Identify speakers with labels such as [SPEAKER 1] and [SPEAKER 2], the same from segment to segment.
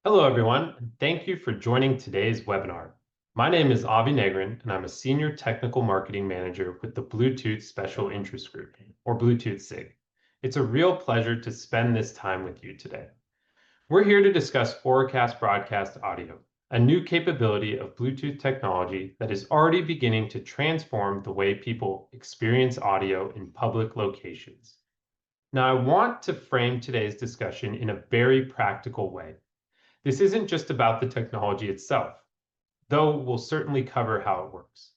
[SPEAKER 1] Hello, everyone, and thank you for joining today's webinar. My name is Avi Negrin, and I'm a Senior Technical Marketing Manager with the Bluetooth Special Interest Group, or Bluetooth SIG. It's a real pleasure to spend this time with you today. We're here to discuss Auracast broadcast audio, a new capability of Bluetooth technology that is already beginning to transform the way people experience audio in public locations. Now, I want to frame today's discussion in a very practical way. This isn't just about the technology itself, though we'll certainly cover how it works.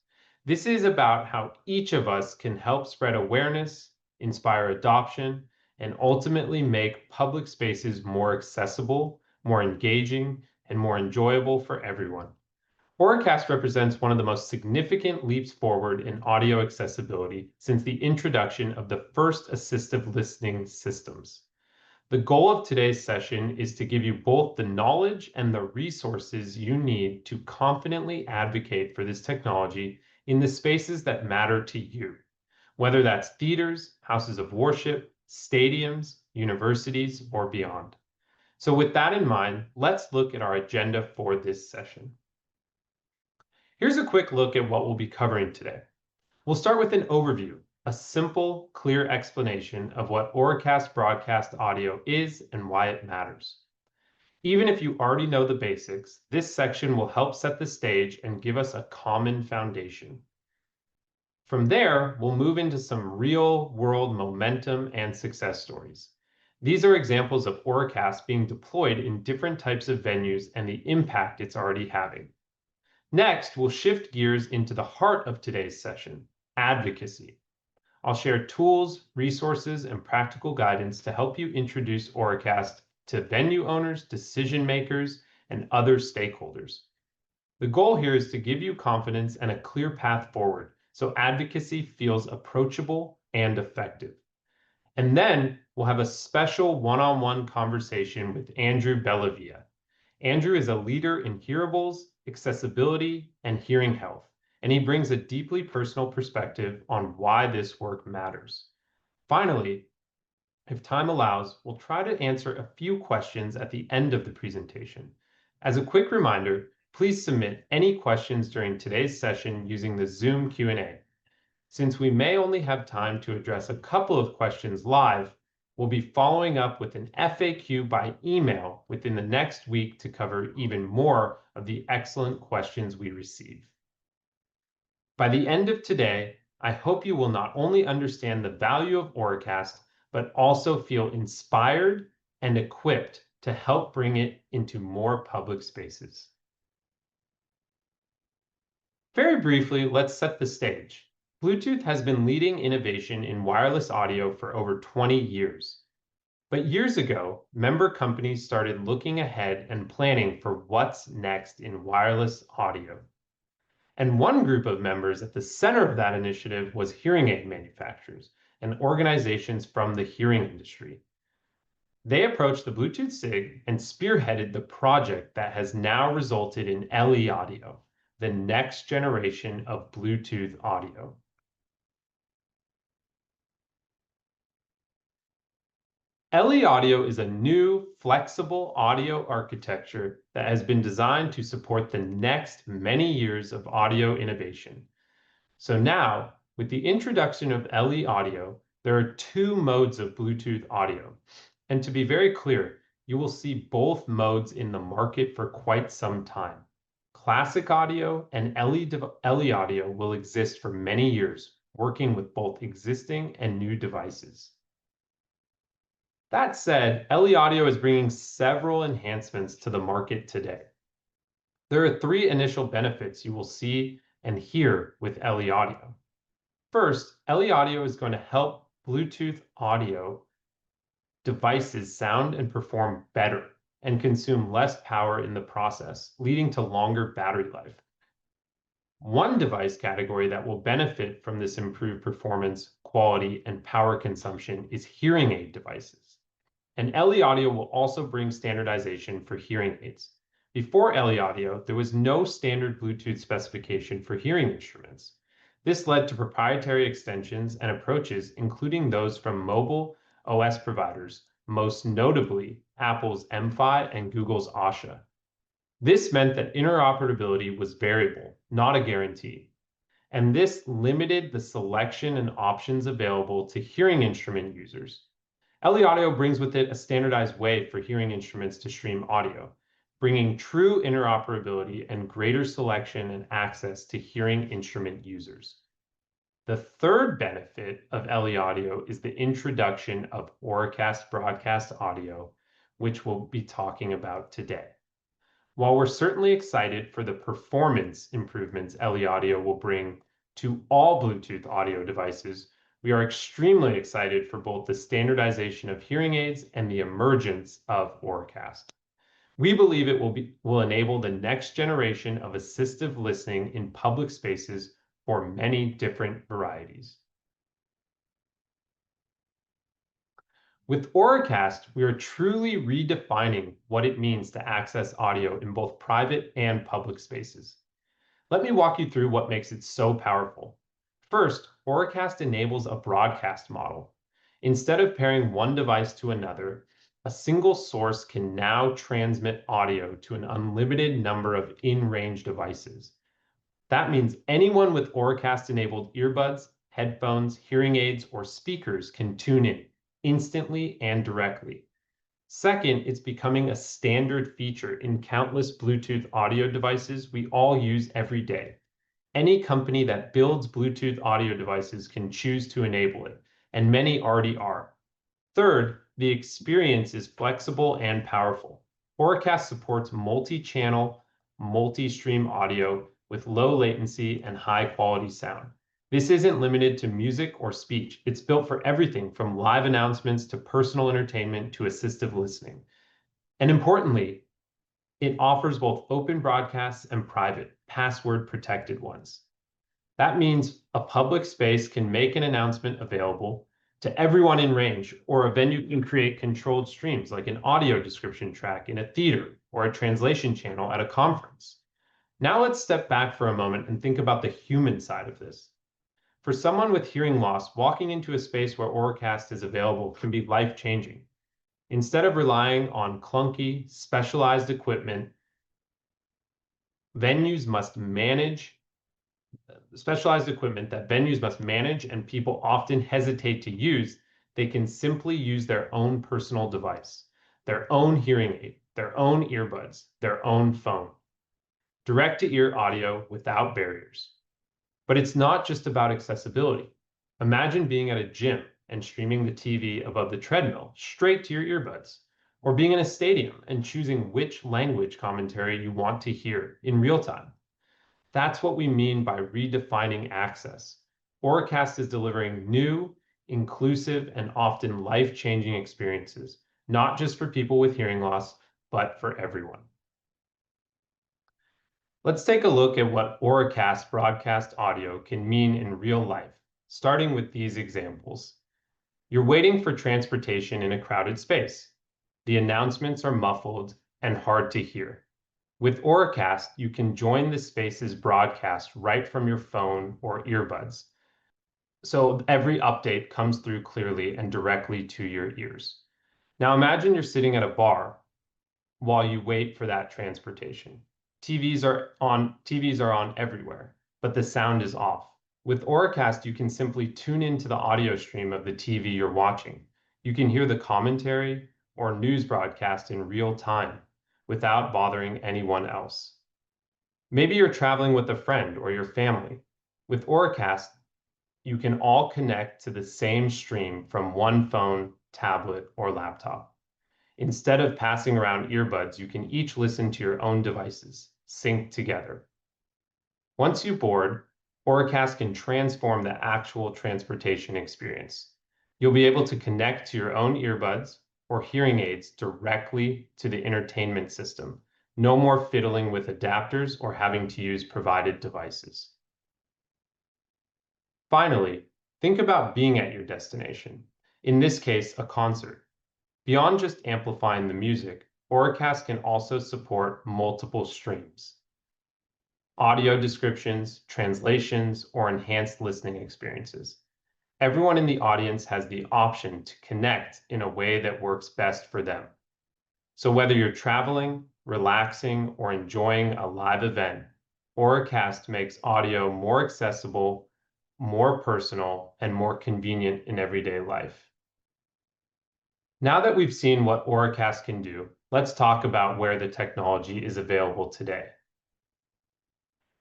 [SPEAKER 1] This is about how each of us can help spread awareness, inspire adoption, and ultimately make public spaces more accessible, more engaging, and more enjoyable for everyone. Auracast represents one of the most significant leaps forward in audio accessibility since the introduction of the first assistive listening systems. The goal of today's session is to give you both the knowledge and the resources you need to confidently advocate for this technology in the spaces that matter to you, whether that's theaters, houses of worship, stadiums, universities, or beyond. So with that in mind, let's look at our agenda for this session. Here's a quick look at what we'll be covering today. We'll start with an overview, a simple, clear explanation of what Auracast broadcast audio is and why it matters. Even if you already know the basics, this section will help set the stage and give us a common foundation. From there, we'll move into some real-world momentum and success stories. These are examples of Auracast being deployed in different types of venues and the impact it's already having. Next, we'll shift gears into the heart of today's session, advocacy. I'll share tools, resources, and practical guidance to help you introduce Auracast to venue owners, decision makers, and other stakeholders. The goal here is to give you confidence and a clear path forward so advocacy feels approachable and effective. And then we'll have a special one-on-one conversation with Andrew Bellavia. Andrew is a leader in hearables, accessibility, and hearing health, and he brings a deeply personal perspective on why this work matters. Finally, if time allows, we'll try to answer a few questions at the end of the presentation. As a quick reminder, please submit any questions during today's session using the Zoom Q&A. Since we may only have time to address a couple of questions live, we'll be following up with an FAQ by email within the next week to cover even more of the excellent questions we receive. By the end of today, I hope you will not only understand the value of Auracast, but also feel inspired and equipped to help bring it into more public spaces. Very briefly, let's set the stage. Bluetooth has been leading innovation in wireless audio for over 20 years. But years ago, member companies started looking ahead and planning for what's next in wireless audio. And one group of members at the center of that initiative was hearing aid manufacturers and organizations from the hearing industry. They approached the Bluetooth SIG and spearheaded the project that has now resulted in LE audio, the next generation of Bluetooth audio. LE Audio is a new, flexible audio architecture that has been designed to support the next many years of audio innovation. So now, with the introduction of LE Audio, there are two modes of Bluetooth audio. And to be very clear, you will see both modes in the market for quite some time. Classic audio and LE Audio will exist for many years, working with both existing and new devices. That said, LE Audio is bringing several enhancements to the market today. There are three initial benefits you will see and hear with LE Audio. First, LE Audio is going to help Bluetooth audio devices sound and perform better and consume less power in the process, leading to longer battery life. One device category that will benefit from this improved performance, quality, and power consumption is hearing aid devices. And LE Audio will also bring standardization for hearing aids. Before LE Audio, there was no standard Bluetooth specification for hearing instruments. This led to proprietary extensions and approaches, including those from mobile OS providers, most notably Apple's MFi and Google's Asha. This meant that interoperability was variable, not a guarantee. And this limited the selection and options available to hearing instrument users. LE Audio brings with it a standardized way for hearing instruments to stream audio, bringing true interoperability and greater selection and access to hearing instrument users. The third benefit of LE Audio is the introduction of Auracast broadcast audio, which we'll be talking about today. While we're certainly excited for the performance improvements LE Audio will bring to all Bluetooth audio devices, we are extremely excited for both the standardization of hearing aids and the emergence of Auracast. We believe it will enable the next generation of assistive listening in public spaces for many different varieties. With Auracast, we are truly redefining what it means to access audio in both private and public spaces. Let me walk you through what makes it so powerful. First, Auracast enables a broadcast model. Instead of pairing one device to another, a single source can now transmit audio to an unlimited number of in-range devices. That means anyone with Auracast-enabled earbuds, headphones, hearing aids, or speakers can tune in instantly and directly. Second, it's becoming a standard feature in countless Bluetooth audio devices we all use every day. Any company that builds Bluetooth audio devices can choose to enable it, and many already are. Third, the experience is flexible and powerful. Auracast supports multi-channel, multi-stream audio with low latency and high-quality sound. This isn't limited to music or speech. It's built for everything from live announcements to personal entertainment to assistive listening. And importantly, it offers both open broadcasts and private, password-protected ones. That means a public space can make an announcement available to everyone in range, or a venue can create controlled streams like an audio description track in a theater or a translation channel at a conference. Now let's step back for a moment and think about the human side of this. For someone with hearing loss, walking into a space where Auracast is available can be life-changing. Instead of relying on clunky, specialized equipment, venues must manage and people often hesitate to use, they can simply use their own personal device, their own hearing aid, their own earbuds, their own phone. Direct-to-ear audio without barriers. But it's not just about accessibility. Imagine being at a gym and streaming the TV above the treadmill straight to your earbuds, or being in a stadium and choosing which language commentary you want to hear in real time. That's what we mean by redefining access. Auracast is delivering new, inclusive, and often life-changing experiences, not just for people with hearing loss, but for everyone. Let's take a look at what Auracast broadcast audio can mean in real life, starting with these examples. You're waiting for transportation in a crowded space. The announcements are muffled and hard to hear. With Auracast, you can join the space's broadcast right from your phone or earbuds, so every update comes through clearly and directly to your ears. Now imagine you're sitting at a bar while you wait for that transportation. TVs are on everywhere, but the sound is off. With Auracast, you can simply tune into the audio stream of the TV you're watching. You can hear the commentary or news broadcast in real time without bothering anyone else. Maybe you're traveling with a friend or your family. With Auracast, you can all connect to the same stream from one phone, tablet, or laptop. Instead of passing around earbuds, you can each listen to your own devices, synced together. Once you board, Auracast can transform the actual transportation experience. You'll be able to connect to your own earbuds or hearing aids directly to the entertainment system. No more fiddling with adapters or having to use provided devices. Finally, think about being at your destination, in this case, a concert. Beyond just amplifying the music, Auracast can also support multiple streams, audio descriptions, translations, or enhanced listening experiences. Everyone in the audience has the option to connect in a way that works best for them. So whether you're traveling, relaxing, or enjoying a live event, Auracast makes audio more accessible, more personal, and more convenient in everyday life. Now that we've seen what Auracast can do, let's talk about where the technology is available today.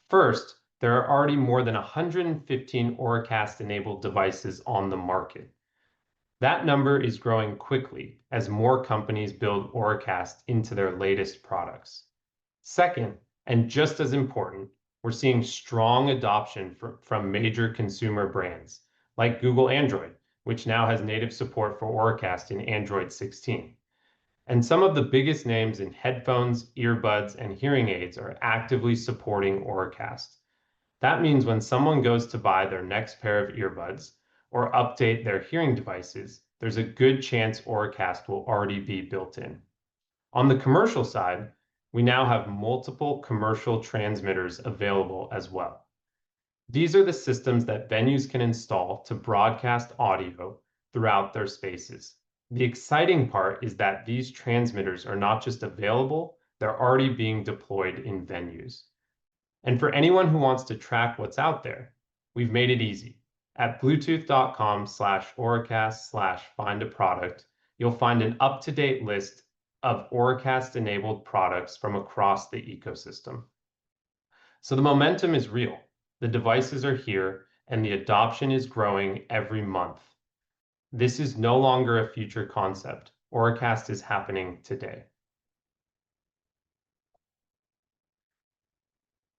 [SPEAKER 1] First, there are already more than 115 Auracast-enabled devices on the market. That number is growing quickly as more companies build Auracast into their latest products. Second, and just as important, we're seeing strong adoption from major consumer brands like Google Android, which now has native support for Auracast in Android 16. And some of the biggest names in headphones, earbuds, and hearing aids are actively supporting Auracast. That means when someone goes to buy their next pair of earbuds or update their hearing devices, there's a good chance Auracast will already be built in. On the commercial side, we now have multiple commercial transmitters available as well. These are the systems that venues can install to broadcast audio throughout their spaces. The exciting part is that these transmitters are not just available, they're already being deployed in venues. And for anyone who wants to track what's out there, we've made it easy. At bluetooth.com/Auracast/find a product, you'll find an up-to-date list of Auracast-enabled products from across the ecosystem. So the momentum is real. The devices are here, and the adoption is growing every month. This is no longer a future concept. Auracast is happening today.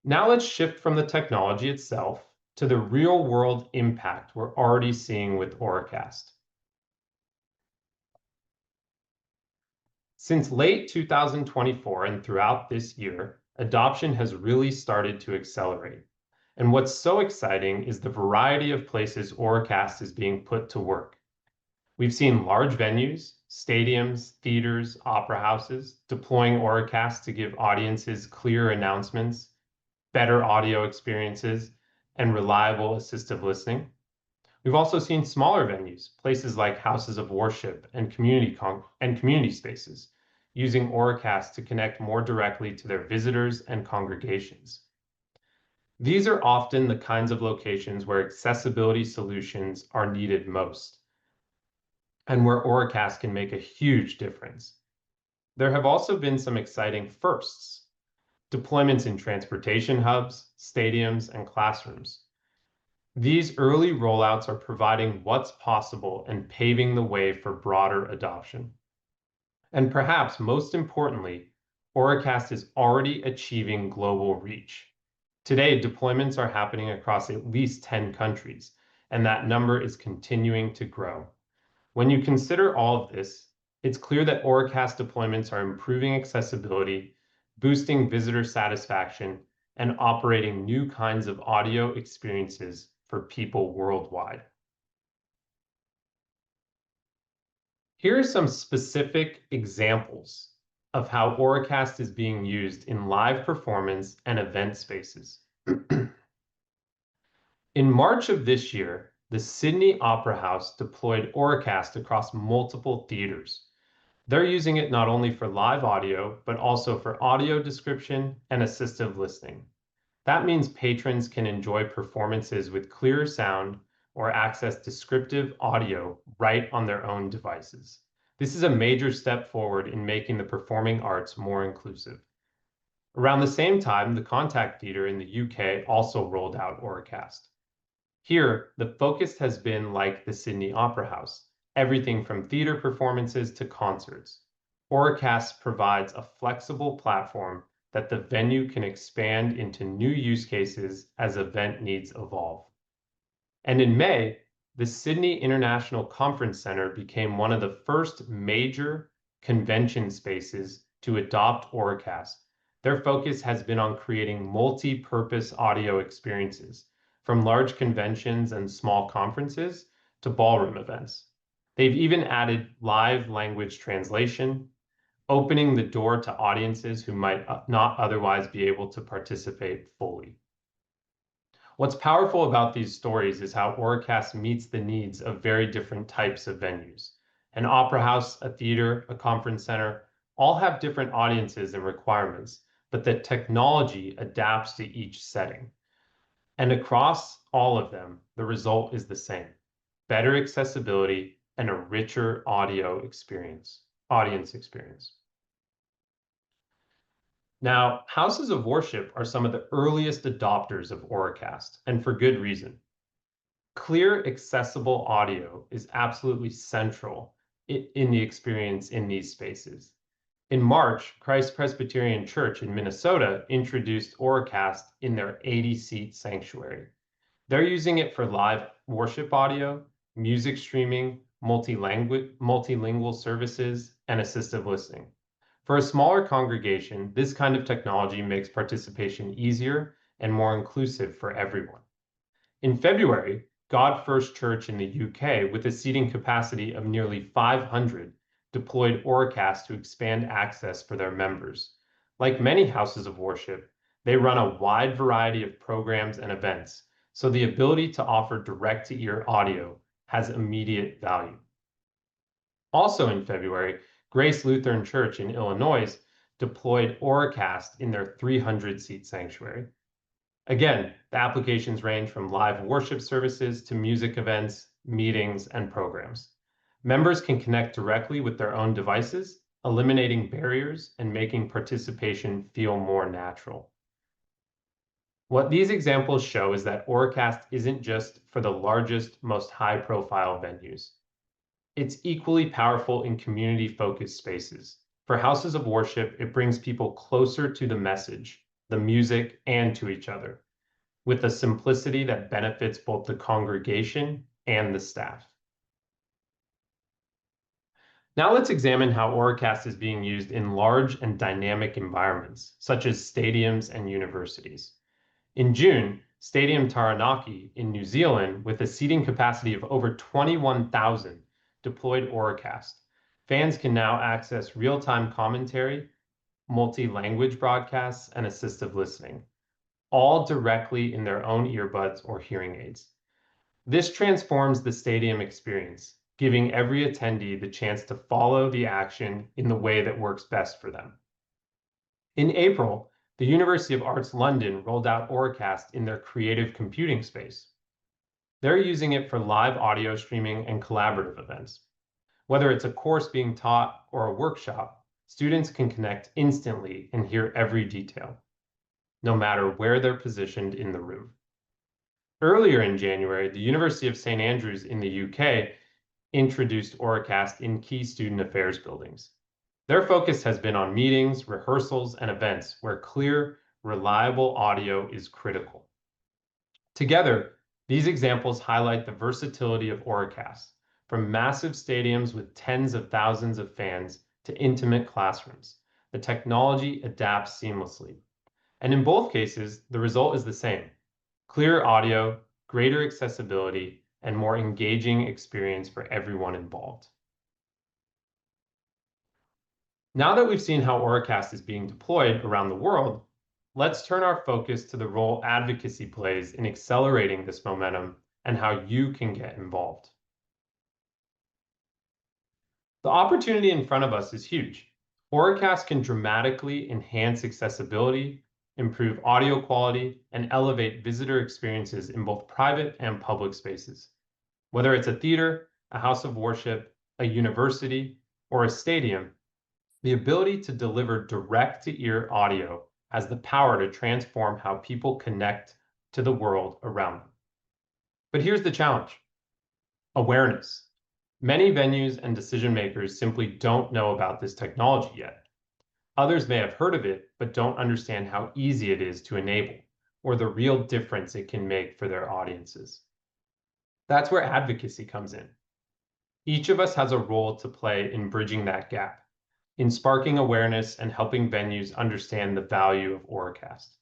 [SPEAKER 1] Now let's shift from the technology itself to the real-world impact we're already seeing with Auracast. Since late 2024 and throughout this year, adoption has really started to accelerate. And what's so exciting is the variety of places Auracast is being put to work. We've seen large venues, stadiums, theaters, opera houses deploying Auracast to give audiences clear announcements, better audio experiences, and reliable assistive listening. We've also seen smaller venues, places like houses of worship and community spaces, using Auracast to connect more directly to their visitors and congregations. These are often the kinds of locations where accessibility solutions are needed most, and where Auracast can make a huge difference. There have also been some exciting firsts. Deployments in transportation hubs, stadiums, and classrooms. These early rollouts are providing what's possible and paving the way for broader adoption. And perhaps most importantly, Auracast is already achieving global reach. Today, deployments are happening across at least 10 countries, and that number is continuing to grow. When you consider all of this, it's clear that Auracast deployments are improving accessibility, boosting visitor satisfaction, and operating new kinds of audio experiences for people worldwide. Here are some specific examples of how Auracast is being used in live performance and event spaces. In March of this year, the Sydney Opera House deployed Auracast across multiple theaters. They're using it not only for live audio, but also for audio description and assistive listening. That means patrons can enjoy performances with clearer sound or access descriptive audio right on their own devices. This is a major step forward in making the performing arts more inclusive. Around the same time, the Contact Theatre in the UK also rolled out Auracast. Here, the focus has been like the Sydney Opera House, everything from theater performances to concerts. Auracast provides a flexible platform that the venue can expand into new use cases as event needs evolve. And in May, the Sydney International Conference Centre became one of the first major convention spaces to adopt Auracast. Their focus has been on creating multi-purpose audio experiences, from large conventions and small conferences to ballroom events. They've even added live language translation, opening the door to audiences who might not otherwise be able to participate fully. What's powerful about these stories is how Auracast meets the needs of very different types of venues. An opera house, a theater, a conference center, all have different audiences and requirements, but the technology adapts to each setting. And across all of them, the result is the same: better accessibility and a richer audience experience. Now, houses of worship are some of the earliest adopters of Auracast, and for good reason. Clear, accessible audio is absolutely central in the experience in these spaces. In March, Christ Presbyterian Church in Minnesota introduced Auracast in their 80-seat sanctuary. They're using it for live worship audio, music streaming, multilingual services, and assistive listening. For a smaller congregation, this kind of technology makes participation easier and more inclusive for everyone. In February, God First Church in the UK, with a seating capacity of nearly 500, deployed Auracast to expand access for their members. Like many houses of worship, they run a wide variety of programs and events, so the ability to offer direct-to-ear audio has immediate value. Also in February, Grace Lutheran Church in Illinois deployed Auracast in their 300-seat sanctuary. Again, the applications range from live worship services to music events, meetings, and programs. Members can connect directly with their own devices, eliminating barriers and making participation feel more natural. What these examples show is that Auracast isn't just for the largest, most high-profile venues. It's equally powerful in community-focused spaces. For houses of worship, it brings people closer to the message, the music, and to each other, with a simplicity that benefits both the congregation and the staff. Now let's examine how Auracast is being used in large and dynamic environments, such as stadiums and universities. In June, Stadium Taranaki in New Zealand, with a seating capacity of over 21,000, deployed Auracast. Fans can now access real-time commentary, multi-language broadcasts, and assistive listening, all directly in their own earbuds or hearing aids. This transforms the stadium experience, giving every attendee the chance to follow the action in the way that works best for them. In April, the University of Arts London rolled out Auracast in their creative computing space. They're using it for live audio streaming and collaborative events. Whether it's a course being taught or a workshop, students can connect instantly and hear every detail, no matter where they're positioned in the room. Earlier in January, the University of St. Andrews in the UK introduced Auracast in key student affairs buildings. Their focus has been on meetings, rehearsals, and events where clear, reliable audio is critical. Together, these examples highlight the versatility of Auracast, from massive stadiums with tens of thousands of fans to intimate classrooms. The technology adapts seamlessly. And in both cases, the result is the same: clear audio, greater accessibility, and more engaging experience for everyone involved. Now that we've seen how Auracast is being deployed around the world, let's turn our focus to the role advocacy plays in accelerating this momentum and how you can get involved. The opportunity in front of us is huge. Auracast can dramatically enhance accessibility, improve audio quality, and elevate visitor experiences in both private and public spaces. Whether it's a theater, a house of worship, a university, or a stadium, the ability to deliver direct-to-ear audio has the power to transform how people connect to the world around them. But here's the challenge: awareness. Many venues and decision makers simply don't know about this technology yet. Others may have heard of it, but don't understand how easy it is to enable, or the real difference it can make for their audiences. That's where advocacy comes in. Each of us has a role to play in bridging that gap, in sparking awareness and helping venues understand the value of Auracast.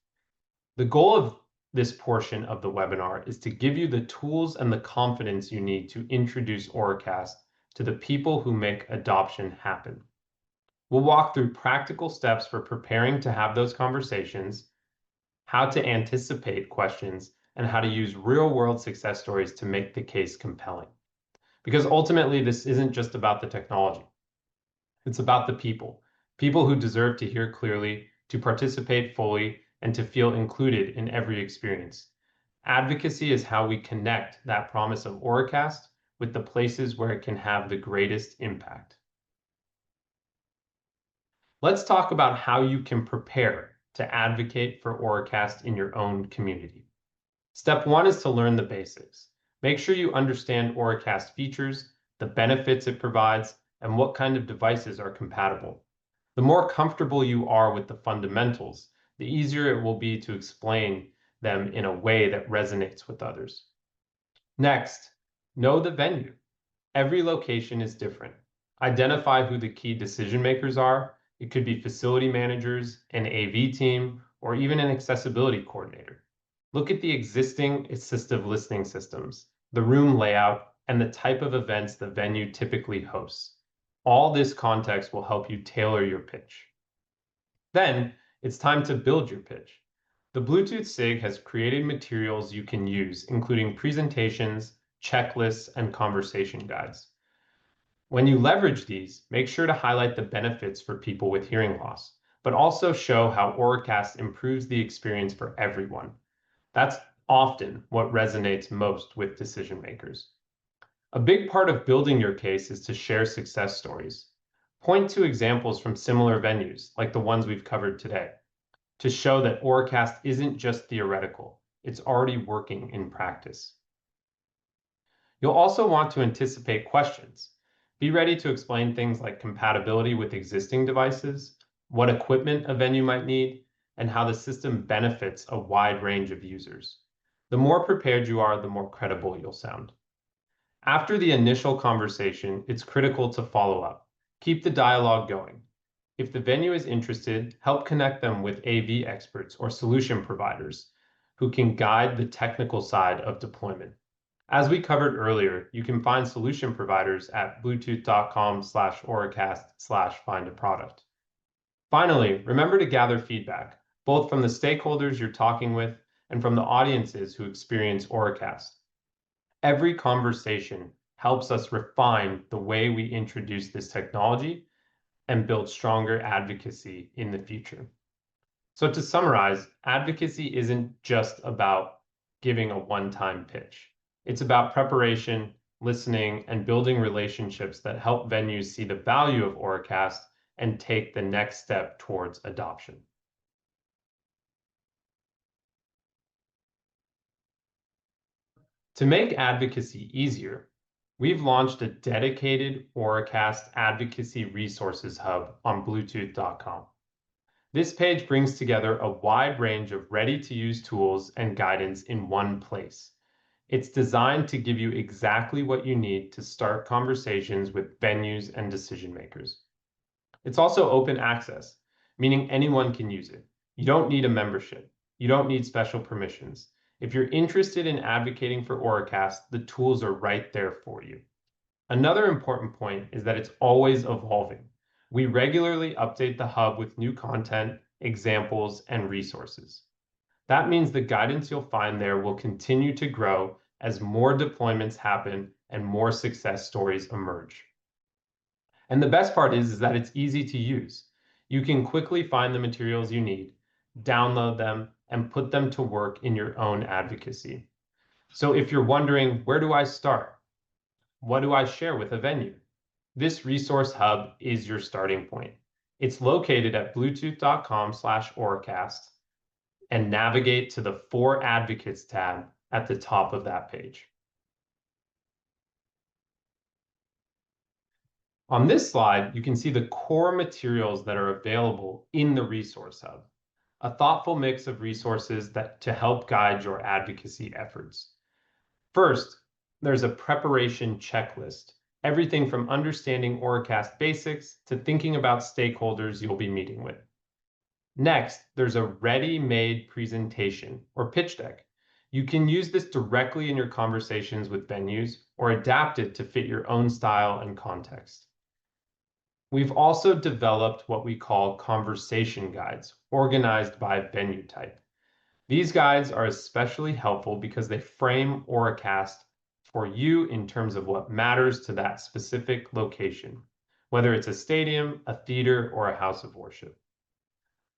[SPEAKER 1] The goal of this portion of the webinar is to give you the tools and the confidence you need to introduce Auracast to the people who make adoption happen. We'll walk through practical steps for preparing to have those conversations, how to anticipate questions, and how to use real-world success stories to make the case compelling. Because ultimately, this isn't just about the technology. It's about the people, people who deserve to hear clearly, to participate fully, and to feel included in every experience. Advocacy is how we connect that promise of Auracast with the places where it can have the greatest impact. Let's talk about how you can prepare to advocate for Auracast in your own community. Step one is to learn the basics. Make sure you understand Auracast features, the benefits it provides, and what kind of devices are compatible. The more comfortable you are with the fundamentals, the easier it will be to explain them in a way that resonates with others. Next, know the venue. Every location is different. Identify who the key decision makers are. It could be facility managers, an AV team, or even an accessibility coordinator. Look at the existing assistive listening systems, the room layout, and the type of events the venue typically hosts. All this context will help you tailor your pitch. Then it's time to build your pitch. The Bluetooth SIG has created materials you can use, including presentations, checklists, and conversation guides. When you leverage these, make sure to highlight the benefits for people with hearing loss, but also show how Auracast improves the experience for everyone. That's often what resonates most with decision makers. A big part of building your case is to share success stories. Point to examples from similar venues, like the ones we've covered today, to show that Auracast isn't just theoretical, it's already working in practice. You'll also want to anticipate questions. Be ready to explain things like compatibility with existing devices, what equipment a venue might need, and how the system benefits a wide range of users. The more prepared you are, the more credible you'll sound. After the initial conversation, it's critical to follow up. Keep the dialogue going. If the venue is interested, help connect them with AV experts or solution providers who can guide the technical side of deployment. As we covered earlier, you can find solution providers at bluetooth.com/Auracast/find a product. Finally, remember to gather feedback, both from the stakeholders you're talking with and from the audiences who experience Auracast. Every conversation helps us refine the way we introduce this technology and build stronger advocacy in the future. So to summarize, advocacy isn't just about giving a one-time pitch. It's about preparation, listening, and building relationships that help venues see the value of Auracast and take the next step towards adoption. To make advocacy easier, we've launched a dedicated Auracast Advocacy Resources Hub on Bluetooth.com. This page brings together a wide range of ready-to-use tools and guidance in one place. It's designed to give you exactly what you need to start conversations with venues and decision makers. It's also open access, meaning anyone can use it. You don't need a membership. You don't need special permissions. If you're interested in advocating for Auracast, the tools are right there for you. Another important point is that it's always evolving. We regularly update the hub with new content, examples, and resources. That means the guidance you'll find there will continue to grow as more deployments happen and more success stories emerge. And the best part is that it's easy to use. You can quickly find the materials you need, download them, and put them to work in your own advocacy. So if you're wondering, where do I start? What do I share with a venue? This resource hub is your starting point. It's located at bluetooth.com/Auracast and navigate to the For Advocates tab at the top of that page. On this slide, you can see the core materials that are available in the Resource Hub, a thoughtful mix of resources to help guide your advocacy efforts. First, there's a preparation checklist, everything from understanding Auracast basics to thinking about stakeholders you'll be meeting with. Next, there's a ready-made presentation or pitch deck. You can use this directly in your conversations with venues or adapt it to fit your own style and context. We've also developed what we call conversation guides, organized by venue type. These guides are especially helpful because they frame Auracast for you in terms of what matters to that specific location, whether it's a stadium, a theater, or a house of worship.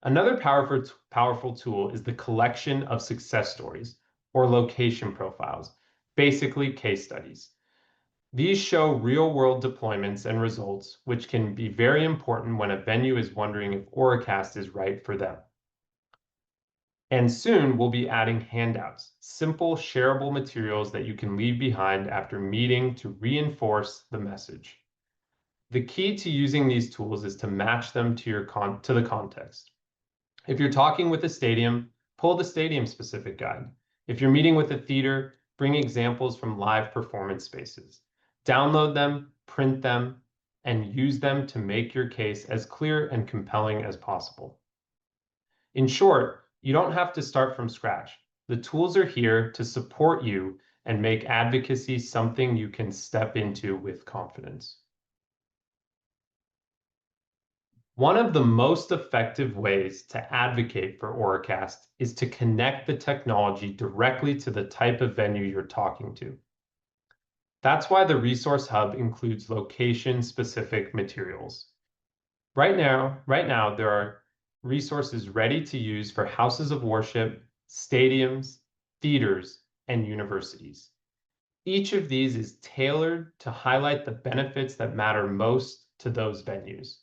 [SPEAKER 1] Another powerful tool is the collection of success stories or location profiles, basically case studies. These show real-world deployments and results, which can be very important when a venue is wondering if Auracast is right for them. And soon we'll be adding handouts, simple shareable materials that you can leave behind after meeting to reinforce the message. The key to using these tools is to match them to the context. If you're talking with a stadium, pull the stadium-specific guide. If you're meeting with a theater, bring examples from live performance spaces. Download them, print them, and use them to make your case as clear and compelling as possible. In short, you don't have to start from scratch. The tools are here to support you and make advocacy something you can step into with confidence. One of the most effective ways to advocate for Auracast is to connect the technology directly to the type of venue you're talking to. That's why the Resource Hub includes location-specific materials. Right now, there are resources ready to use for houses of worship, stadiums, theaters, and universities. Each of these is tailored to highlight the benefits that matter most to those venues.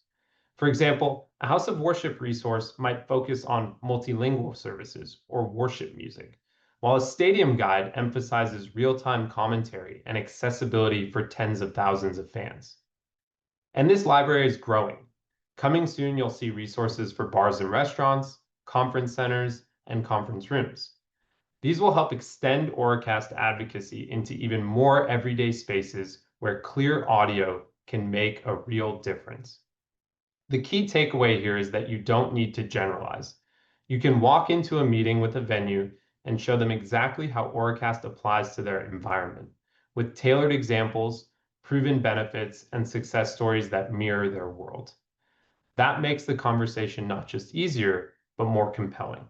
[SPEAKER 1] For example, a house of worship resource might focus on multilingual services or worship music, while a stadium guide emphasizes real-time commentary and accessibility for tens of thousands of fans. And this library is growing. Coming soon, you'll see resources for bars and restaurants, conference centers, and conference rooms. These will help extend Auracast advocacy into even more everyday spaces where clear audio can make a real difference. The key takeaway here is that you don't need to generalize. You can walk into a meeting with a venue and show them exactly how Auracast applies to their environment, with tailored examples, proven benefits, and success stories that mirror their world. That makes the conversation not just easier, but more compelling.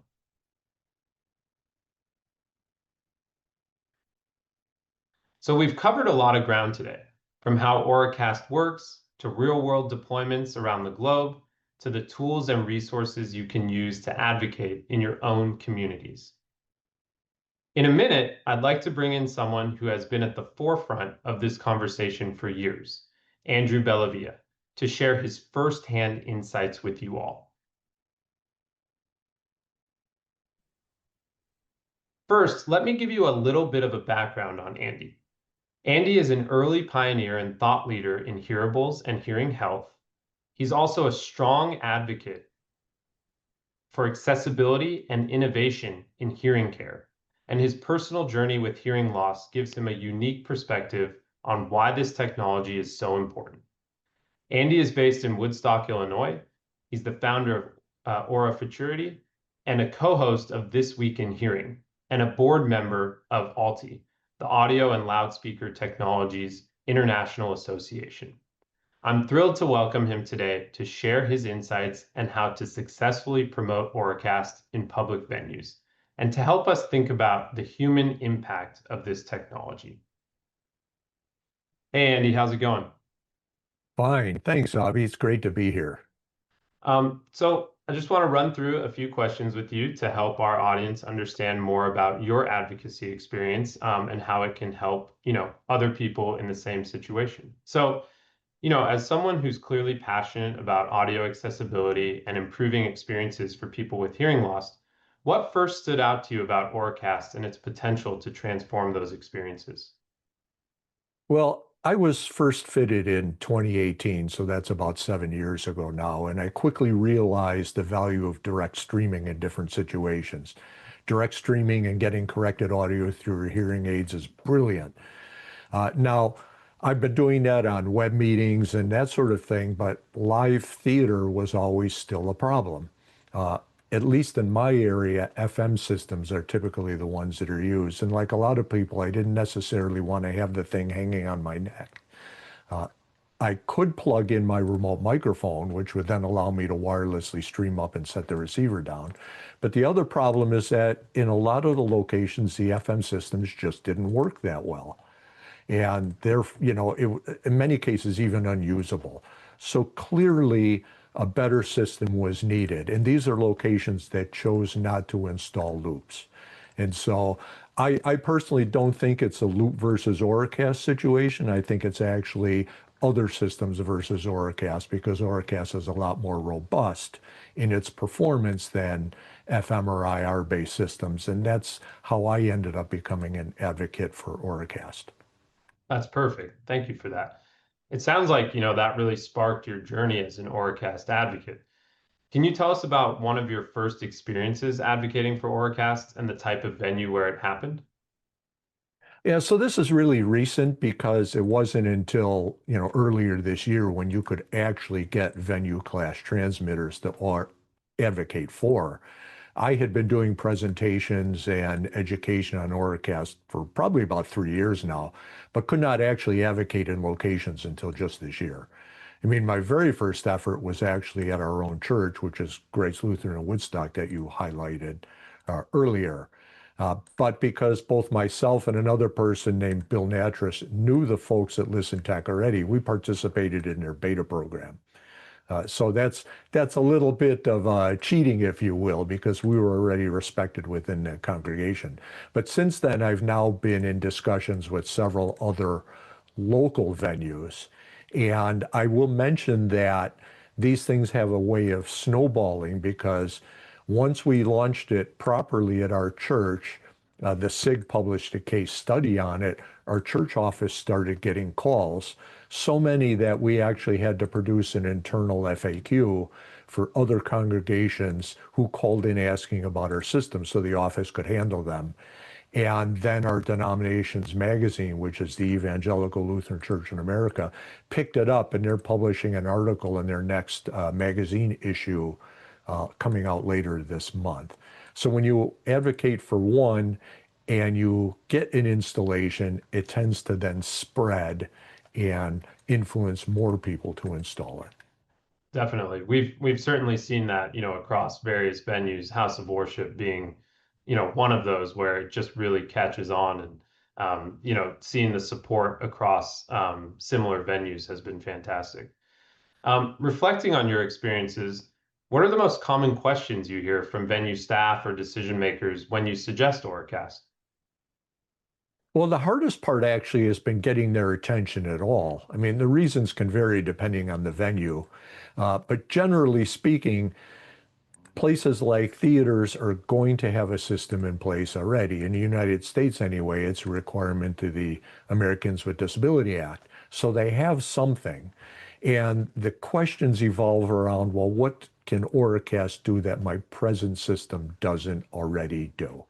[SPEAKER 1] So we've covered a lot of ground today, from how Auracast works, to real-world deployments around the globe, to the tools and resources you can use to advocate in your own communities. In a minute, I'd like to bring in someone who has been at the forefront of this conversation for years, Andrew Bellavia, to share his firsthand insights with you all. First, let me give you a little bit of a background on Andy. Andy is an early pioneer and thought leader in hearables and hearing health. He's also a strong advocate for accessibility and innovation in hearing care, and his personal journey with hearing loss gives him a unique perspective on why this technology is so important. Andy is based in Woodstock, Illinois. He's the founder of Aura Futurity and a co-host of This Week in Hearing and a board member of ALTI, the Audio and Loudspeaker Technologies International Association. I'm thrilled to welcome him today to share his insights and how to successfully promote Auracast in public venues, and to help us think about the human impact of this technology. Hey, Andy, how's it going?
[SPEAKER 2] Fine. Thanks, Avi. It's great to be here.
[SPEAKER 1] So I just want to run through a few questions with you to help our audience understand more about your advocacy experience and how it can help, other people in the same situation. So, as someone who's clearly passionate about audio accessibility and improving experiences for people with hearing loss, what first stood out to you about Auracast and its potential to transform those experiences?
[SPEAKER 2] Well, I was first fitted in 2018, so that's about 7 years ago now, and I quickly realized the value of direct streaming in different situations. Direct streaming and getting corrected audio through your hearing aids is brilliant. Now, I've been doing that on web meetings and that sort of thing, but live theater was always still a problem. Uh, at least in my area, FM systems are typically the ones that are used. And like a lot of people, I didn't necessarily want to have the thing hanging on my neck. Uh, I could plug in my remote microphone, which would then allow me to wirelessly stream up and set the receiver down. But the other problem is that in a lot of the locations, the FM systems just didn't work that well. And they're, in many cases, even unusable. So clearly, a better system was needed. And these are locations that chose not to install loops. And so I personally don't think it's a loop versus Auracast situation. I think it's actually other systems versus Auracast, because Auracast is a lot more robust in its performance than FM or IR based systems. And that's how I ended up becoming an advocate for Auracast.
[SPEAKER 1] That's perfect. Thank you for that. It sounds like, that really sparked your journey as an Auracast advocate. Can you tell us about one of your first experiences advocating for Auracast and the type of venue where it happened?
[SPEAKER 2] Yeah, so this is really recent because it wasn't until, earlier this year when you could actually get venue class transmitters to advocate for. I had been doing presentations and education on Auracast for probably about 3 years now, but could not actually advocate in locations until just this year. I mean, my very first effort was actually at our own church, which is Grace Lutheran in Woodstock that you highlighted earlier. But because both myself and another person named Bill Natras knew the folks at Listen Tech already, we participated in their beta program. So that's a little bit of cheating, if you will, because we were already respected within the congregation. But since then, I've now been in discussions with several other local venues. And I will mention that these things have a way of snowballing, because once we launched it properly at our church, the SIG published a case study on it. Our church office started getting calls, so many that we actually had to produce an internal FAQ for other congregations who called in asking about our system so the office could handle them. And then our denominations magazine, which is the Evangelical Lutheran Church in America, picked it up, and they're publishing an article in their next magazine issue coming out later this month. So when you advocate for one and you get an installation, it tends to then spread and influence more people to install it.
[SPEAKER 1] Definitely. We've certainly seen that, across various venues, House of Worship being, one of those where it just really catches on, and seeing the support across similar venues has been fantastic. Reflecting on your experiences, what are the most common questions you hear from venue staff or decision makers when you suggest Oracast?
[SPEAKER 2] Well, the hardest part actually has been getting their attention at all. I mean, the reasons can vary depending on the venue, but generally speaking, places like theaters are going to have a system in place already. In the United States, anyway, it's a requirement to the Americans with Disability Act. So they have something. And the questions evolve around, well, what can Auracast do that my present system doesn't already do?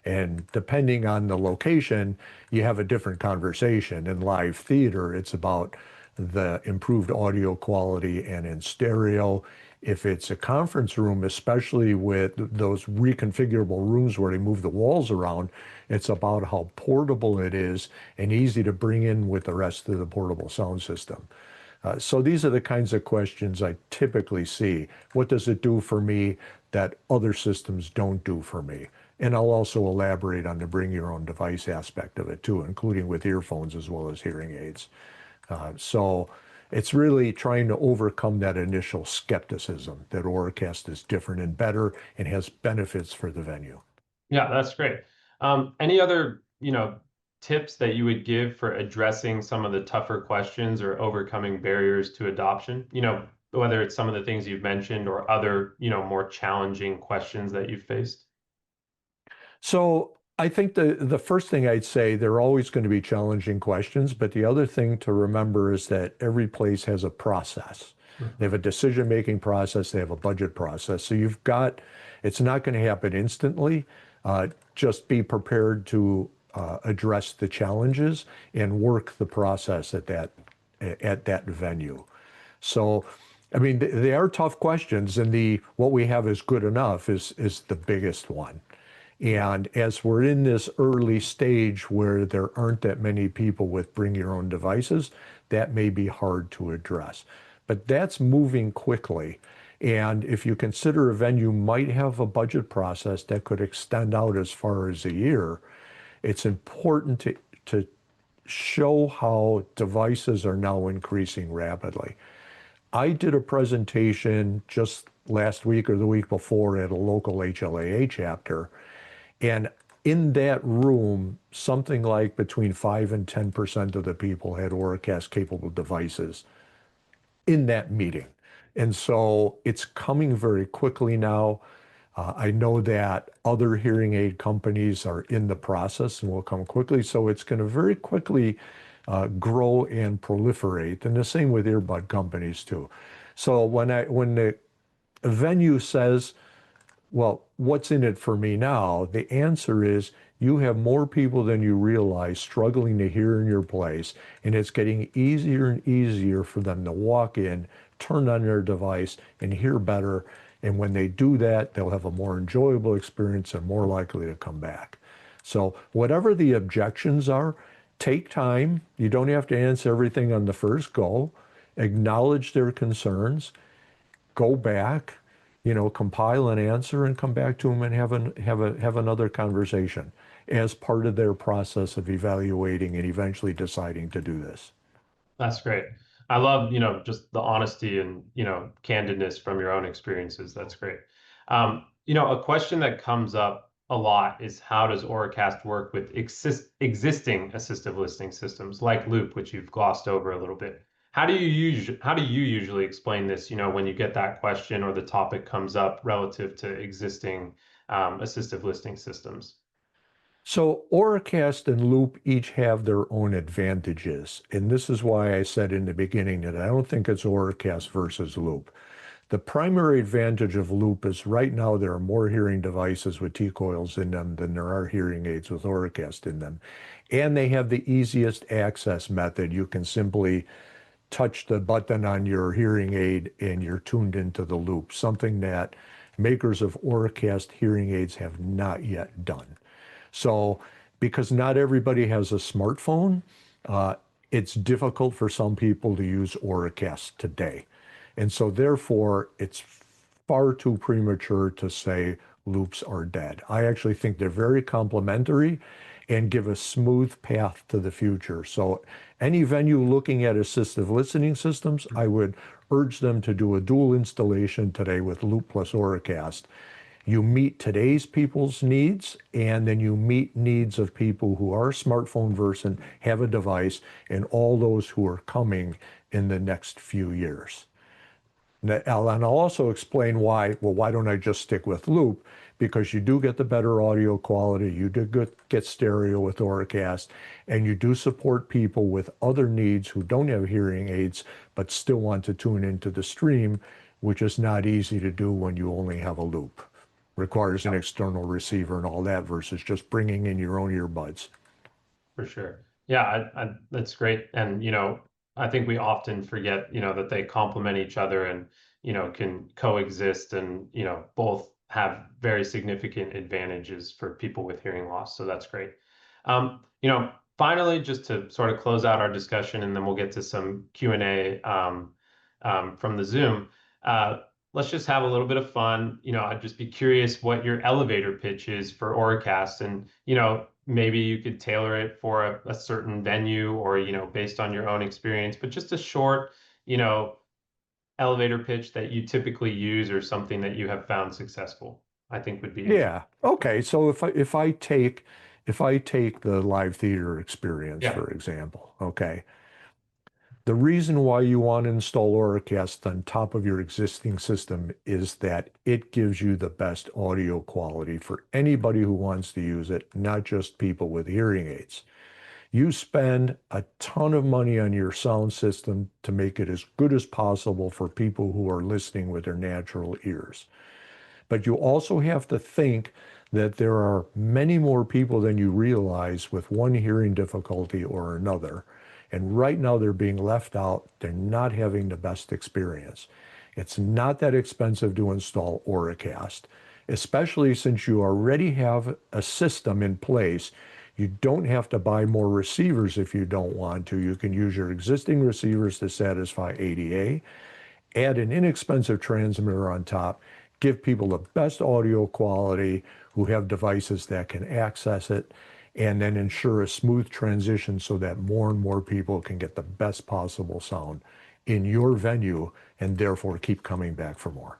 [SPEAKER 2] And depending on the location, you have a different conversation. In live theater, it's about the improved audio quality and in stereo. If it's a conference room, especially with those reconfigurable rooms where they move the walls around, it's about how portable it is and easy to bring in with the rest of the portable sound system. So these are the kinds of questions I typically see. What does it do for me that other systems don't do for me? And I'll also elaborate on the bring your own device aspect of it too, including with earphones as well as hearing aids. So it's really trying to overcome that initial skepticism that Auracast is different and better and has benefits for the venue.
[SPEAKER 1] Yeah, that's great. Any other, tips that you would give for addressing some of the tougher questions or overcoming barriers to adoption? Whether it's some of the things you've mentioned or other, more challenging questions that you've faced?
[SPEAKER 2] So I think the first thing I'd say, there are always going to be challenging questions, but the other thing to remember is that every place has a process. They have a decision-making process, they have a budget process. So it's not going to happen instantly. Just be prepared to address the challenges and work the process at that venue. So, I mean, they are tough questions, and what we have is good enough is the biggest one. And as we're in this early stage where there aren't that many people with bring your own devices, that may be hard to address. But that's moving quickly. And if you consider a venue might have a budget process that could extend out as far as a year, it's important to show how devices are now increasing rapidly. I did a presentation just last week or the week before at a local HLAA chapter, and in that room, something like between 5 and 10% of the people had Auracast capable devices in that meeting. And so it's coming very quickly now. I know that other hearing aid companies are in the process and will come quickly. So it's going to very quickly grow and proliferate. And the same with earbud companies too. So when the venue says, well, what's in it for me now? The answer is you have more people than you realize struggling to hear in your place, and it's getting easier and easier for them to walk in, turn on their device, and hear better. And when they do that, they'll have a more enjoyable experience and more likely to come back. So whatever the objections are, take time. You don't have to answer everything on the first go. Acknowledge their concerns, go back, compile an answer and come back to them and have another conversation as part of their process of evaluating and eventually deciding to do this.
[SPEAKER 1] That's great. I love, just the honesty and, candidness from your own experiences. That's great. A question that comes up a lot is how does Auracast work with existing assistive listening systems like Loop, which you've glossed over a little bit? How do you usually explain this, when you get that question or the topic comes up relative to existing assistive listening systems?
[SPEAKER 2] So Auracast and Loop each have their own advantages. And this is why I said in the beginning that I don't think it's Auracast versus Loop. The primary advantage of Loop is right now there are more hearing devices with T-coils in them than there are hearing aids with Auracast in them. And they have the easiest access method. You can simply touch the button on your hearing aid and you're tuned into the loop, something that makers of Auracast hearing aids have not yet done. So because not everybody has a smartphone, it's difficult for some people to use Auracast today. And so therefore, it's far too premature to say loops are dead. I actually think they're very complementary and give a smooth path to the future. So any venue looking at assistive listening systems, I would urge them to do a dual installation today with Loop plus Auracast. You meet today's people's needs, and then you meet needs of people who are smartphone versant, have a device, and all those who are coming in the next few years. And I'll also explain why don't I just stick with Loop? Because you do get the better audio quality, you do get stereo with Auracast, and you do support people with other needs who don't have hearing aids, but still want to tune into the stream, which is not easy to do when you only have a Loop. Requires an external receiver and all that versus just bringing in your own earbuds.
[SPEAKER 1] For sure. Yeah, that's great. And, I think we often forget, that they complement each other and, can coexist and, both have very significant advantages for people with hearing loss. So that's great. Finally, just to sort of close out our discussion, and then we'll get to some Q&A from the Zoom. Let's just have a little bit of fun. I'd just be curious what your elevator pitch is for Auracast, and maybe you could tailor it for a certain venue or based on your own experience, but just a short elevator pitch that you typically use or something that you have found successful, I think would be interesting.
[SPEAKER 2] Yeah. Okay. So if I take the live theater experience,
[SPEAKER 1] Yeah,
[SPEAKER 2] for example, okay. The reason why you want to install Auracast on top of your existing system is that it gives you the best audio quality for anybody who wants to use it, not just people with hearing aids. You spend a ton of money on your sound system to make it as good as possible for people who are listening with their natural ears. But you also have to think that there are many more people than you realize with one hearing difficulty or another. And right now they're being left out. They're not having the best experience. It's not that expensive to install Auracast. especially since you already have a system in place. You don't have to buy more receivers if you don't want to. You can use your existing receivers to satisfy ADA, add an inexpensive transmitter on top, give people the best audio quality who have devices that can access it, and then ensure a smooth transition so that more and more people can get the best possible sound in your venue and therefore keep coming back for more.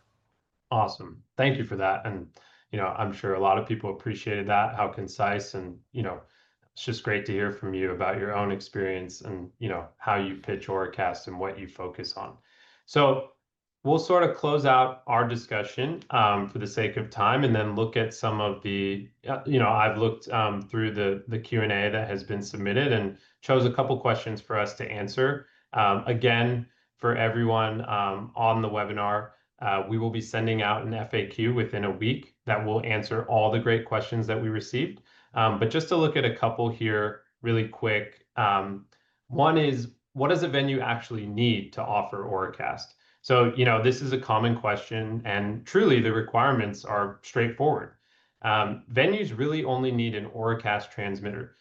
[SPEAKER 1] Awesome. Thank you for that. And, I'm sure a lot of people appreciated that, how concise and, it's just great to hear from you about your own experience and, how you pitch Auracast and what you focus on. So we'll sort of close out our discussion for the sake of time and then look at some of the, I've looked through the Q&A that has been submitted and chose a couple questions for us to answer. Again, for everyone on the webinar, we will be sending out an FAQ within a week that will answer all the great questions that we received. But just to look at a couple here really quick. One is, what does a venue actually need to offer Auracast? So, this is a common question, and truly the requirements are straightforward. Venues really only need an Auracast transmitter.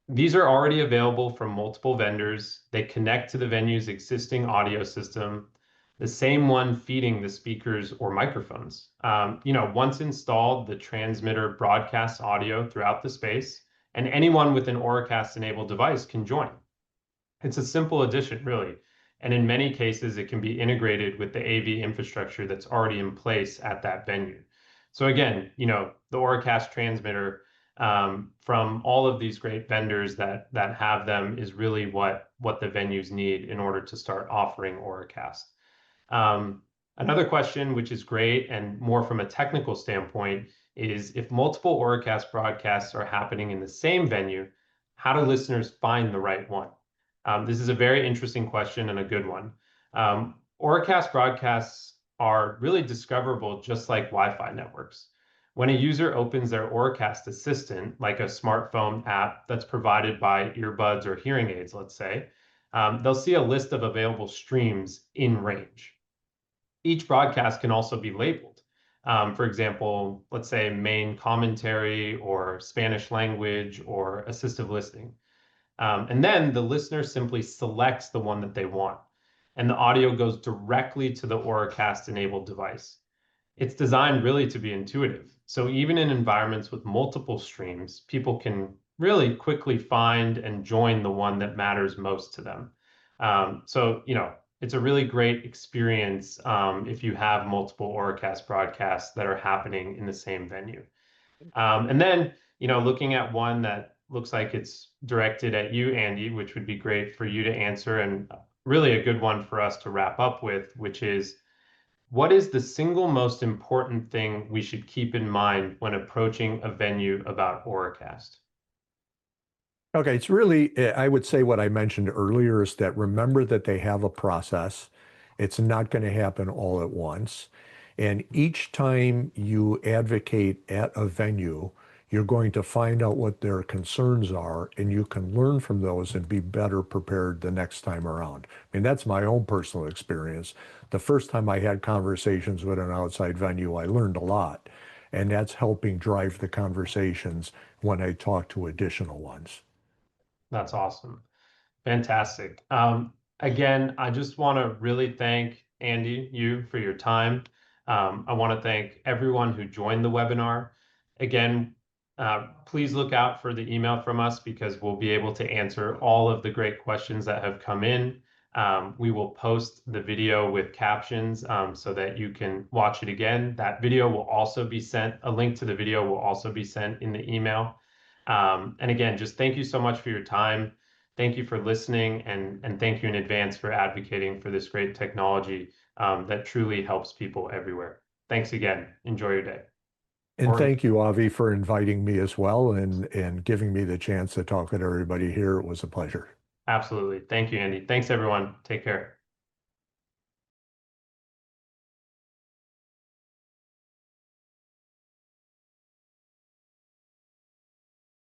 [SPEAKER 1] These are already available from multiple vendors. They connect to the venue's existing audio system, the same one feeding the speakers or microphones. Once installed, the transmitter broadcasts audio throughout the space, and anyone with an Auracast-enabled device can join. It's a simple addition, really. And in many cases, it can be integrated with the AV infrastructure that's already in place at that venue. So again, the Auracast transmitter from all of these great vendors that have them is really what the venues need in order to start offering Auracast. Another question, which is great and more from a technical standpoint, is if multiple Auracast broadcasts are happening in the same venue, how do listeners find the right one? This is a very interesting question and a good one. Auracast broadcasts are really discoverable just like Wi-Fi networks. When a user opens their Auracast Assistant, like a smartphone app that's provided by earbuds or hearing aids, let's say, they'll see a list of available streams in range. Each broadcast can also be labeled. For example, let's say main commentary or Spanish language or assistive listening. And then the listener simply selects the one that they want, and the audio goes directly to the Auracast-enabled device. It's designed really to be intuitive. So even in environments with multiple streams, people can really quickly find and join the one that matters most to them. So, it's a really great experience if you have multiple Auracast broadcasts that are happening in the same venue. And then, looking at one that looks like it's directed at you, Andy, which would be great for you to answer, and really a good one for us to wrap up with, which is, what is the single most important thing we should keep in mind when approaching a venue about Auracast?
[SPEAKER 2] Okay, it's really, I would say what I mentioned earlier is that remember that they have a process. It's not going to happen all at once. And each time you advocate at a venue, you're going to find out what their concerns are, and you can learn from those and be better prepared the next time around. I mean, that's my own personal experience. The first time I had conversations with an outside venue, I learned a lot. And that's helping drive the conversations when I talk to additional ones.
[SPEAKER 1] That's awesome. Fantastic. Again, I just want to really thank Andy, you, for your time. I want to thank everyone who joined the webinar. Again, please look out for the email from us because we'll be able to answer all of the great questions that have come in. We will post the video with captions so that you can watch it again. That video will also be sent, a link to the video will also be sent in the email. And again, just thank you so much for your time. Thank you for listening, and thank you in advance for advocating for this great technology that truly helps people everywhere. Thanks again. Enjoy your day.
[SPEAKER 2] And thank you, Avi, for inviting me as well and giving me the chance to talk with everybody here. It was a pleasure.
[SPEAKER 1] Absolutely. Thank you, Andy. Thanks, everyone. Take care.